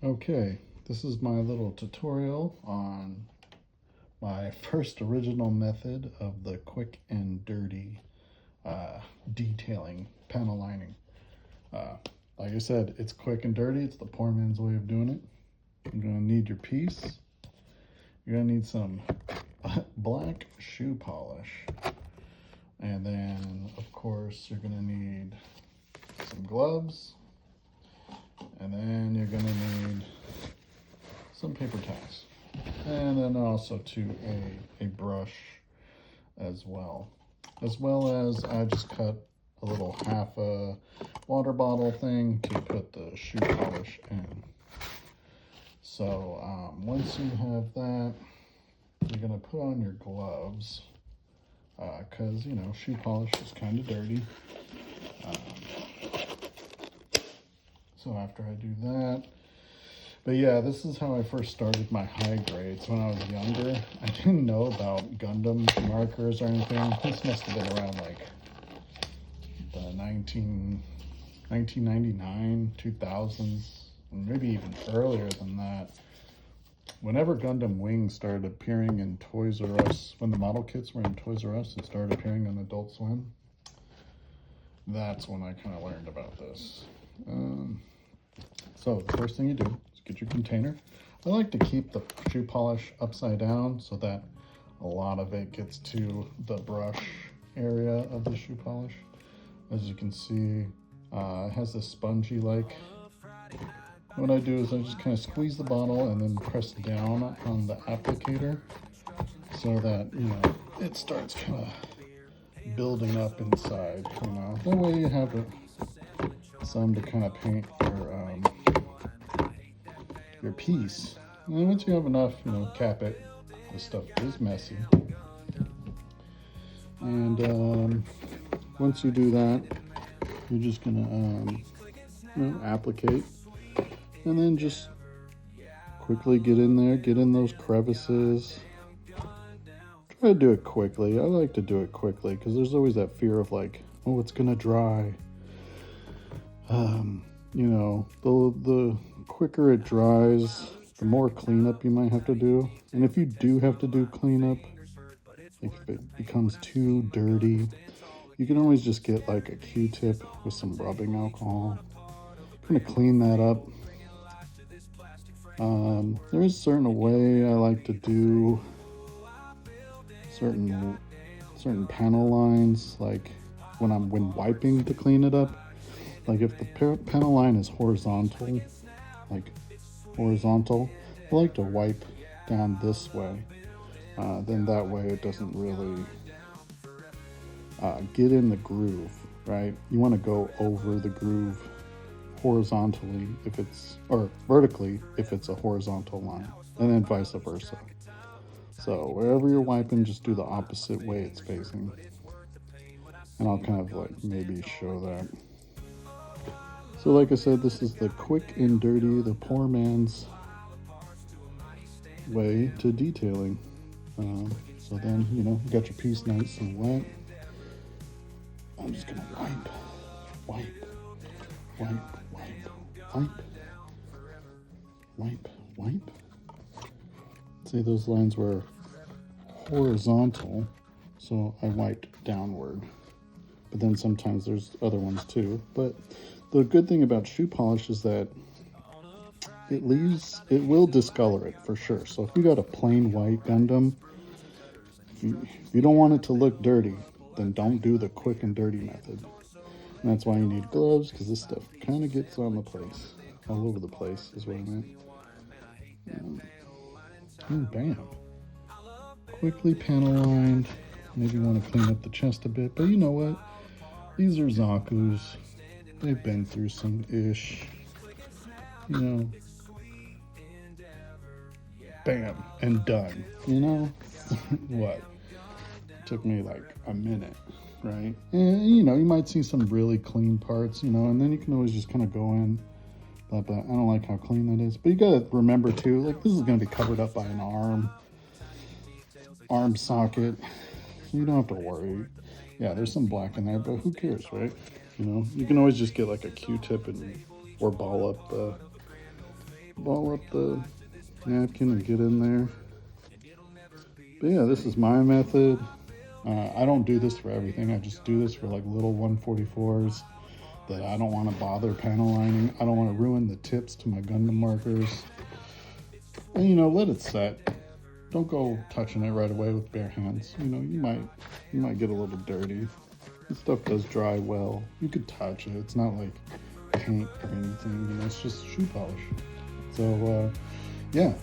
Okay, this is my little tutorial on my first original method of the quick and dirty uh, detailing panel lining. Uh, like I said, it's quick and dirty. It's the poor man's way of doing it. You're gonna need your piece. You're gonna need some black shoe polish. And then, of course, you're gonna need some gloves. And then you're gonna need some paper towels. And then also a brush as well. As well as I just cut a little half a water bottle thing to put the shoe polish in. So once you have that, you're gonna put on your gloves because you know shoe polish is kind of dirty. So after I do that, but yeah, this is how I first started my high grades when I was younger. I didn't know about Gundam markers or anything. This must have been around like the 1999, 2000s, and maybe even earlier than that. Whenever Gundam Wing started appearing in Toys R Us, when the model kits were in Toys R Us and started appearing on Adult Swim, that's when I kind of learned about this. So the first thing you do is get your container. I like to keep the shoe polish upside down so that a lot of it gets to the brush area of the shoe polish. As you can see, it has this spongy like. What I do is I just kind of squeeze the bottle and then press down on the applicator so that, you know, it starts kind of building up inside, you know. That way you have some to kind of paint your piece. And then once you have enough, you know, cap it. This stuff is messy. And once you do that, you're just gonna, applicate, and then just quickly get in there, get in those crevices. Try to do it quickly. I like to do it quickly because there's always that fear of like, oh, it's gonna dry. You know, the quicker it dries, the more cleanup you might have to do. And if you do have to do cleanup, like if it becomes too dirty, you can always just get like a Q-tip with some rubbing alcohol. Kind of clean that up. There is a certain way I like to do certain panel lines, like when wiping to clean it up. Like if the panel line is horizontal, like horizontal, I like to wipe down this way. Then that way it doesn't really get in the groove, right? You want to go over the groove horizontally if it's, or vertically if it's a horizontal line, and then vice versa. So wherever you're wiping, just do the opposite way it's facing. And I'll kind of like maybe show that. So like I said, this is the quick and dirty, the poor man's way to detailing. So then, you know, you got your piece nice and wet. I'm just gonna wipe, wipe. See, those lines were horizontal, so I wiped downward. But then sometimes there's other ones too. But the good thing about shoe polish is that it will discolor it for sure. So if you got a plain white Gundam, if you don't want it to look dirty, then don't do the quick and dirty method. And that's why you need gloves, because this stuff kind of gets on the place. All over the place is what I meant. And bam. Quickly panel lined. Maybe want to clean up the chest a bit, but you know what? These are Zakus. They've been through some ish. You know. Bam. And done. You know? What? It took me like a minute, right? And you know, you might see some really clean parts, you know, and then you can always just kind of go in. But I don't like how clean that is. But you gotta remember too, like this is gonna be covered up by an arm socket. You don't have to worry. Yeah, there's some black in there, but who cares, right? You know, you can always just get like a Q-tip and or ball up ball up the napkin and get in there. But yeah, this is my method. I don't do this for everything. I just do this for like little 144s that I don't want to bother panel lining. I don't want to ruin the tips to my Gundam markers. And you know, let it set. Don't go touching it right away with bare hands. You know, you might get a little dirty. This stuff does dry well. You could touch it. It's not like paint or anything. You know, it's just shoe polish. So yeah,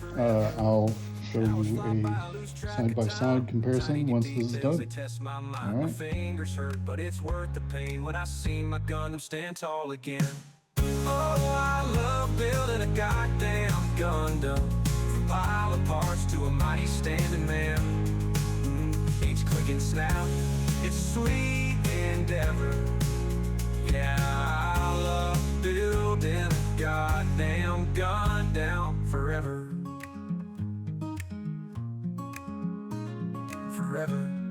I'll show you a side-by-side comparison once this is done. All right. Fingers hurt, but it's worth the pain when I see my Gundam stand tall again. Oh, I love building a goddamn Gundam, from pile of parts to a mighty standing man. Each click and snap, it's a sweet endeavor. Yeah, I love building a goddamn Gundam forever. Forever.